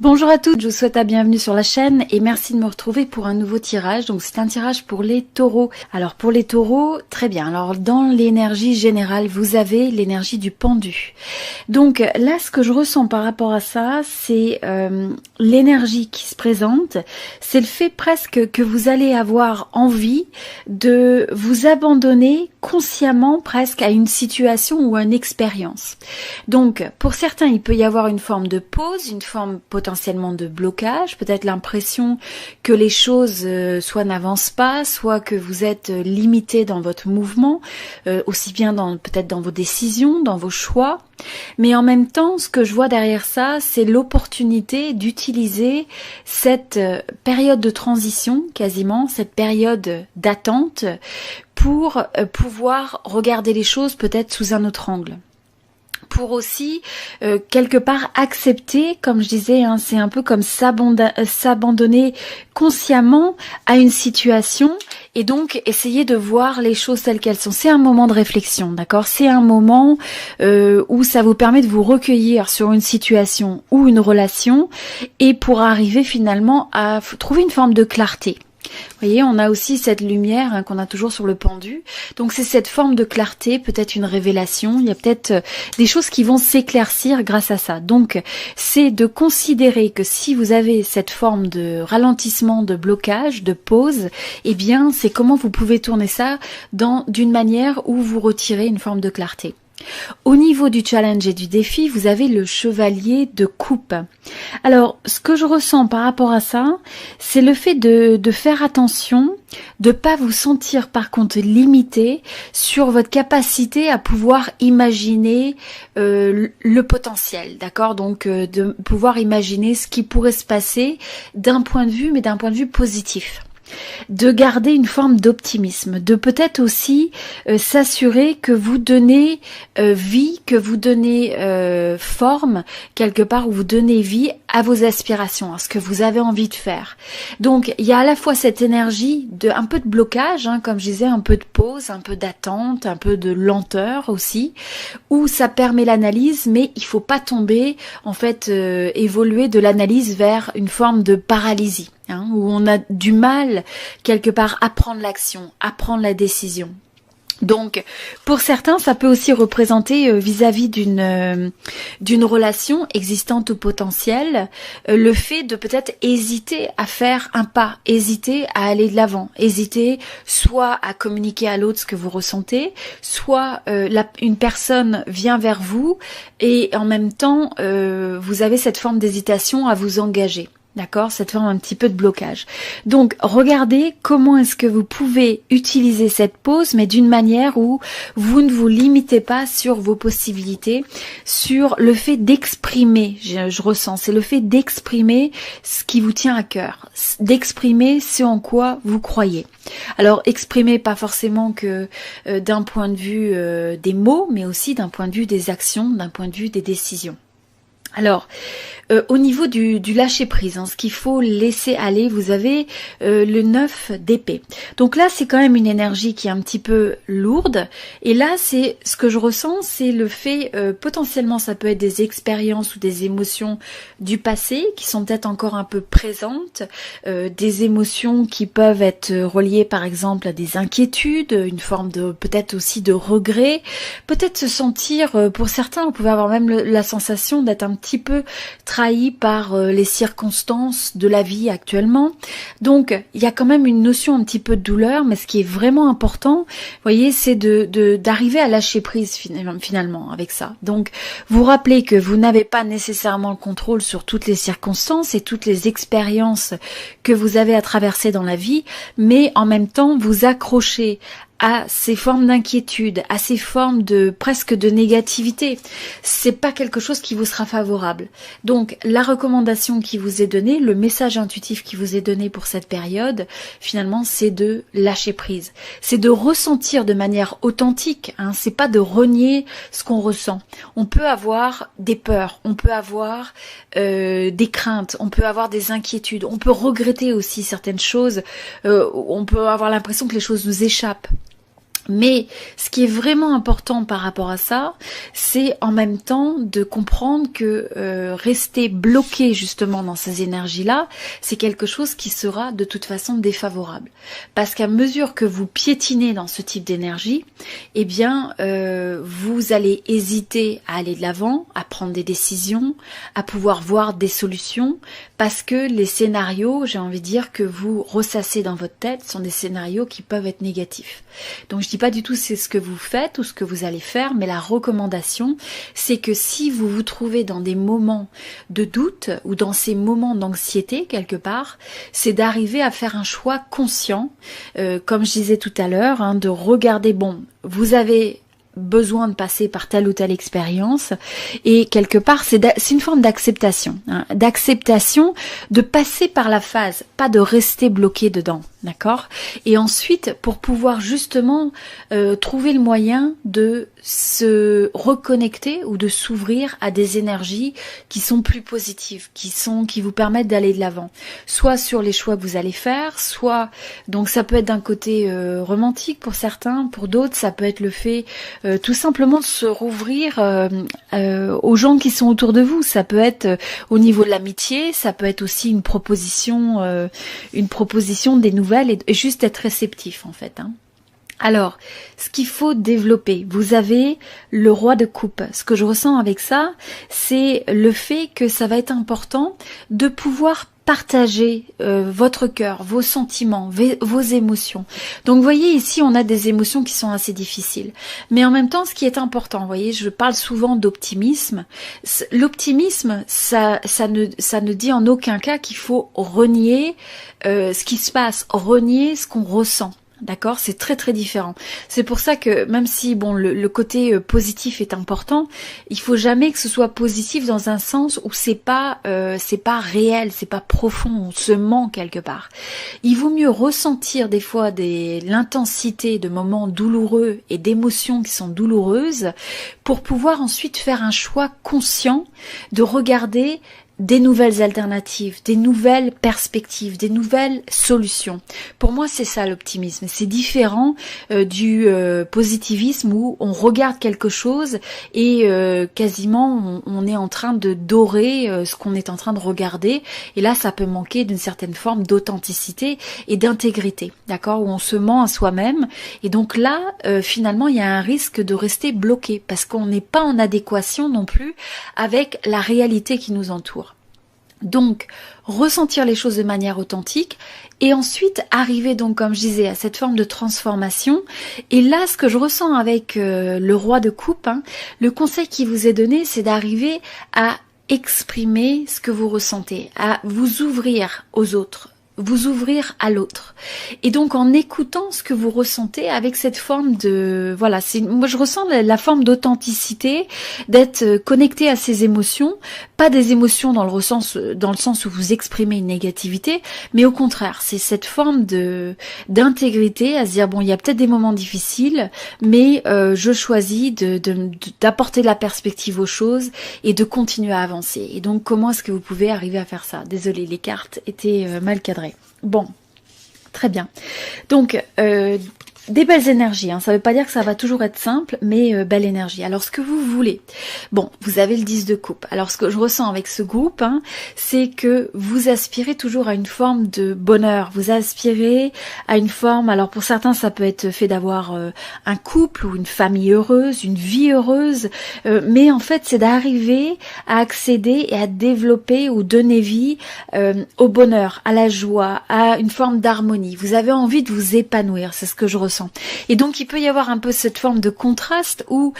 Bonjour à toutes, je vous souhaite la bienvenue sur la chaîne et merci de me retrouver pour un nouveau tirage. Donc c'est un tirage pour les taureaux. Alors pour les taureaux, très bien. Alors dans l'énergie générale, vous avez l'énergie du pendu. Donc là, ce que je ressens par rapport à ça, c'est l'énergie qui se présente. C'est le fait presque que vous allez avoir envie de vous abandonner consciemment presque à une situation ou à une expérience. Donc pour certains, il peut y avoir une forme de pause, une forme potentiellement de blocage, peut-être l'impression que les choses soit n'avancent pas, soit que vous êtes limité dans votre mouvement, aussi bien peut-être dans vos décisions, dans vos choix. Mais en même temps, ce que je vois derrière ça, c'est l'opportunité d'utiliser cette période de transition, quasiment, cette période d'attente, pour pouvoir regarder les choses peut-être sous un autre angle. Pour aussi, quelque part, accepter, comme je disais, hein, c'est un peu comme s'abandonner consciemment à une situation et donc essayer de voir les choses telles qu'elles sont. C'est un moment de réflexion, d'accord? C'est un moment où ça vous permet de vous recueillir sur une situation ou une relation et pour arriver finalement à trouver une forme de clarté. Vous voyez, on a aussi cette lumière qu'on a toujours sur le pendu. Donc c'est cette forme de clarté, peut-être une révélation. Il y a peut-être des choses qui vont s'éclaircir grâce à ça. Donc c'est de considérer que si vous avez cette forme de blocage, de pause, eh bien c'est comment vous pouvez tourner ça d'une manière où vous retirez une forme de clarté. Au niveau du challenge et du défi, vous avez le chevalier de coupe. Alors, ce que je ressens par rapport à ça, c'est le fait de faire attention, de pas vous sentir par contre limité sur votre capacité à pouvoir imaginer le potentiel, d'accord? Donc, de pouvoir imaginer ce qui pourrait se passer d'un point de vue, mais d'un point de vue positif. De garder une forme d'optimisme, de peut-être aussi s'assurer que vous donnez vie, que vous donnez forme quelque part, où vous donnez vie à vos aspirations, à ce que vous avez envie de faire. Donc il y a à la fois cette énergie de un peu de blocage, hein, comme je disais, un peu de pause, un peu d'attente, un peu de lenteur aussi, où ça permet l'analyse, mais il faut pas tomber en fait évoluer de l'analyse vers une forme de paralysie. Où on a du mal quelque part à prendre l'action, à prendre la décision. Donc, pour certains, ça peut aussi représenter vis-à-vis d'une relation existante ou potentielle, le fait de peut-être hésiter à faire un pas, hésiter à aller de l'avant, hésiter soit à communiquer à l'autre ce que vous ressentez, soit une personne vient vers vous et en même temps, vous avez cette forme d'hésitation à vous engager. D'accord, cette forme un petit peu de blocage. Donc, regardez comment est-ce que vous pouvez utiliser cette pause, mais d'une manière où vous ne vous limitez pas sur vos possibilités, sur le fait d'exprimer, je ressens, c'est le fait d'exprimer ce qui vous tient à cœur, d'exprimer ce en quoi vous croyez. Alors, exprimer pas forcément que d'un point de vue des mots, mais aussi d'un point de vue des actions, d'un point de vue des décisions. Alors, au niveau du lâcher prise, hein, ce qu'il faut laisser aller, vous avez le 9 d'épée. Donc là, c'est quand même une énergie qui est un petit peu lourde. Et là, c'est ce que je ressens, c'est le fait, potentiellement, ça peut être des expériences ou des émotions du passé qui sont peut-être encore un peu présentes, des émotions qui peuvent être reliées, par exemple, à des inquiétudes, une forme de peut-être aussi de regret, peut-être se sentir, pour certains, vous pouvez avoir même la sensation d'être un petit peu trahi par les circonstances de la vie actuellement. Donc, il y a quand même une notion un petit peu de douleur, mais ce qui est vraiment important, vous voyez, c'est d'arriver à lâcher prise finalement avec ça. Donc, vous rappelez que vous n'avez pas nécessairement le contrôle sur toutes les circonstances et toutes les expériences que vous avez à traverser dans la vie, mais en même temps, vous accrochez à ces formes d'inquiétude, à ces formes de presque de négativité. C'est pas quelque chose qui vous sera favorable. Donc, la recommandation qui vous est donnée, le message intuitif qui vous est donné pour cette période, finalement, c'est de lâcher prise. C'est de ressentir de manière authentique, hein. C'est pas de renier ce qu'on ressent. On peut avoir des peurs, on peut avoir des craintes, on peut avoir des inquiétudes, on peut regretter aussi certaines choses, on peut avoir l'impression que les choses nous échappent. Mais ce qui est vraiment important par rapport à ça, c'est en même temps de comprendre que rester bloqué justement dans ces énergies-là, c'est quelque chose qui sera de toute façon défavorable. Parce qu'à mesure que vous piétinez dans ce type d'énergie, eh bien, vous allez hésiter à aller de l'avant, à prendre des décisions, à pouvoir voir des solutions, parce que les scénarios, j'ai envie de dire, que vous ressassez dans votre tête sont des scénarios qui peuvent être négatifs. Donc je dis pas du tout c'est ce que vous faites ou ce que vous allez faire, mais la recommandation, c'est que si vous vous trouvez dans des moments de doute ou dans ces moments d'anxiété quelque part, c'est d'arriver à faire un choix conscient, comme je disais tout à l'heure, hein, de regarder, bon, vous avez besoin de passer par telle ou telle expérience et quelque part c'est une forme d'acceptation, hein, d'acceptation de passer par la phase, pas de rester bloqué dedans, d'accord? Et ensuite pour pouvoir justement trouver le moyen de se reconnecter ou de s'ouvrir à des énergies qui sont plus positives, qui vous permettent d'aller de l'avant, soit sur les choix que vous allez faire, soit donc ça peut être d'un côté romantique pour certains, pour d'autres ça peut être le fait tout simplement de se rouvrir aux gens qui sont autour de vous. Ça peut être au niveau de l'amitié, ça peut être aussi une proposition des nouvelles et juste être réceptif en fait, hein. Alors, ce qu'il faut développer, vous avez le roi de coupe. Ce que je ressens avec ça, c'est le fait que ça va être important de pouvoir partager votre cœur, vos sentiments, vos émotions. Donc vous voyez ici on a des émotions qui sont assez difficiles. Mais en même temps ce qui est important, vous voyez, je parle souvent d'optimisme. L'optimisme, ça ne dit en aucun cas qu'il faut renier ce qui se passe, renier ce qu'on ressent. D'accord, c'est très très différent. C'est pour ça que même si bon le côté positif est important, il faut jamais que ce soit positif dans un sens où c'est pas réel, c'est pas profond, on se ment quelque part. Il vaut mieux ressentir des fois l'intensité de moments douloureux et d'émotions qui sont douloureuses pour pouvoir ensuite faire un choix conscient de regarder des nouvelles alternatives, des nouvelles perspectives, des nouvelles solutions. Pour moi, c'est ça l'optimisme. C'est différent du positivisme où on regarde quelque chose et quasiment on est en train de dorer ce qu'on est en train de regarder. Et là, ça peut manquer d'une certaine forme d'authenticité et d'intégrité, d'accord, où on se ment à soi-même. Et donc là, finalement, il y a un risque de rester bloqué parce qu'on n'est pas en adéquation non plus avec la réalité qui nous entoure. Donc, ressentir les choses de manière authentique et ensuite arriver donc, comme je disais, à cette forme de transformation. Et là, ce que je ressens avec le roi de coupe, hein, le conseil qui vous est donné, c'est d'arriver à exprimer ce que vous ressentez, à vous ouvrir aux autres, vous ouvrir à l'autre. Et donc en écoutant ce que vous ressentez avec cette forme de voilà, moi je ressens la forme d'authenticité, d'être connecté à ces émotions, pas des émotions dans le sens où vous exprimez une négativité, mais au contraire, c'est cette forme d'intégrité à se dire bon, il y a peut-être des moments difficiles, mais je choisis d'apporter de la perspective aux choses et de continuer à avancer. Et donc comment est-ce que vous pouvez arriver à faire ça? Désolée, les cartes étaient mal cadrées. Bon, très bien. Donc, des belles énergies, hein. Ça ne veut pas dire que ça va toujours être simple, mais belle énergie. Alors, ce que vous voulez, bon, vous avez le 10 de coupe. Alors, ce que je ressens avec ce groupe, hein, c'est que vous aspirez toujours à une forme de bonheur. Vous aspirez à une forme, alors pour certains, ça peut être fait d'avoir un couple ou une famille heureuse, une vie heureuse, mais en fait, c'est d'arriver à accéder et à développer ou donner vie au bonheur, à la joie, à une forme d'harmonie. Vous avez envie de vous épanouir, c'est ce que je ressens. Et donc il peut y avoir un peu cette forme de contraste où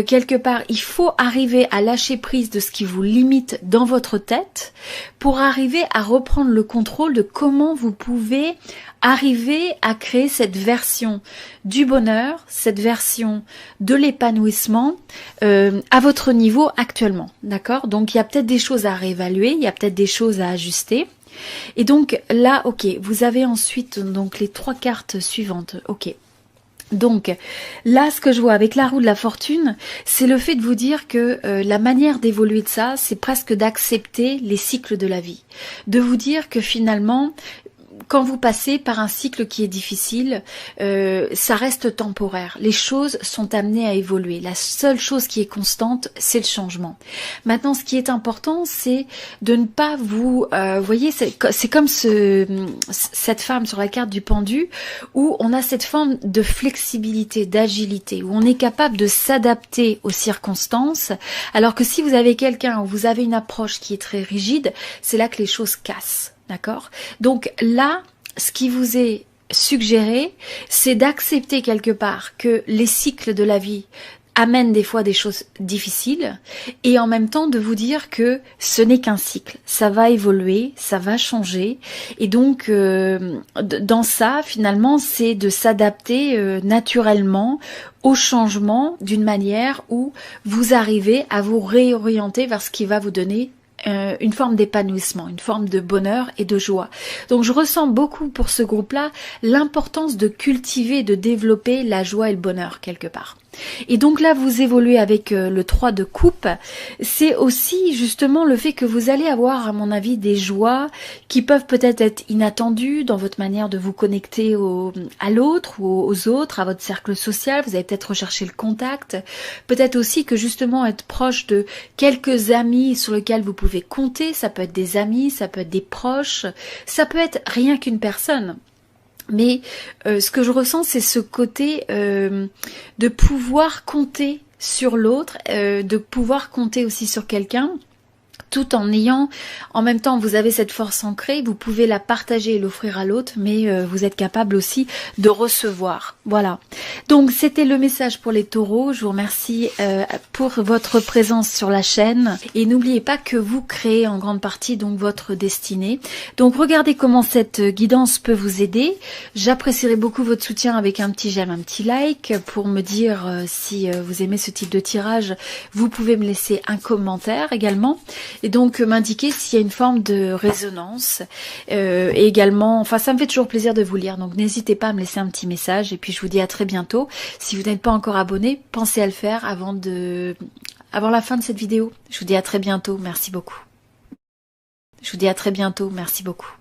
quelque part il faut arriver à lâcher prise de ce qui vous limite dans votre tête pour arriver à reprendre le contrôle de comment vous pouvez arriver à créer cette version du bonheur, cette version de l'épanouissement à votre niveau actuellement, d'accord? Donc il y a peut-être des choses à réévaluer, il y a peut-être des choses à ajuster. Et donc là, ok, vous avez ensuite donc les 3 cartes suivantes, ok. Donc là, ce que je vois avec la roue de la fortune, c'est le fait de vous dire que la manière d'évoluer de ça, c'est presque d'accepter les cycles de la vie. De vous dire que finalement, quand vous passez par un cycle qui est difficile, ça reste temporaire. Les choses sont amenées à évoluer. La seule chose qui est constante, c'est le changement. Maintenant, ce qui est important, c'est de ne pas vous... voyez, c'est comme cette femme sur la carte du pendu, où on a cette forme de flexibilité, d'agilité, où on est capable de s'adapter aux circonstances, alors que si vous avez quelqu'un, où vous avez une approche qui est très rigide, c'est là que les choses cassent. D'accord? Donc là, ce qui vous est suggéré, c'est d'accepter quelque part que les cycles de la vie amènent des fois des choses difficiles et en même temps de vous dire que ce n'est qu'un cycle. Ça va évoluer, ça va changer et donc dans ça, finalement, c'est de s'adapter naturellement au changement d'une manière où vous arrivez à vous réorienter vers ce qui va vous donner une forme d'épanouissement, une forme de bonheur et de joie. Donc je ressens beaucoup pour ce groupe-là l'importance de cultiver, de développer la joie et le bonheur quelque part. Et donc là, vous évoluez avec le 3 de coupe. C'est aussi justement le fait que vous allez avoir, à mon avis, des joies qui peuvent peut-être être inattendues dans votre manière de vous connecter à l'autre ou aux autres, à votre cercle social. Vous allez peut-être rechercher le contact. Peut-être aussi que justement être proche de quelques amis sur lesquels vous pouvez compter. Ça peut être des amis, ça peut être des proches, ça peut être rien qu'une personne. Mais ce que je ressens, c'est ce côté de pouvoir compter sur l'autre, de pouvoir compter aussi sur quelqu'un, tout en ayant, en même temps, vous avez cette force ancrée, vous pouvez la partager et l'offrir à l'autre, mais vous êtes capable aussi de recevoir. Voilà. Donc, c'était le message pour les taureaux. Je vous remercie pour votre présence sur la chaîne. Et n'oubliez pas que vous créez en grande partie donc votre destinée. Donc, regardez comment cette guidance peut vous aider. J'apprécierais beaucoup votre soutien avec un petit j'aime, un petit like pour me dire si vous aimez ce type de tirage. Vous pouvez me laisser un commentaire également. Et donc m'indiquer s'il y a une forme de résonance et également, enfin ça me fait toujours plaisir de vous lire, donc n'hésitez pas à me laisser un petit message et puis je vous dis à très bientôt. Si vous n'êtes pas encore abonné, pensez à le faire avant la fin de cette vidéo. Je vous dis à très bientôt, merci beaucoup. Je vous dis à très bientôt, merci beaucoup.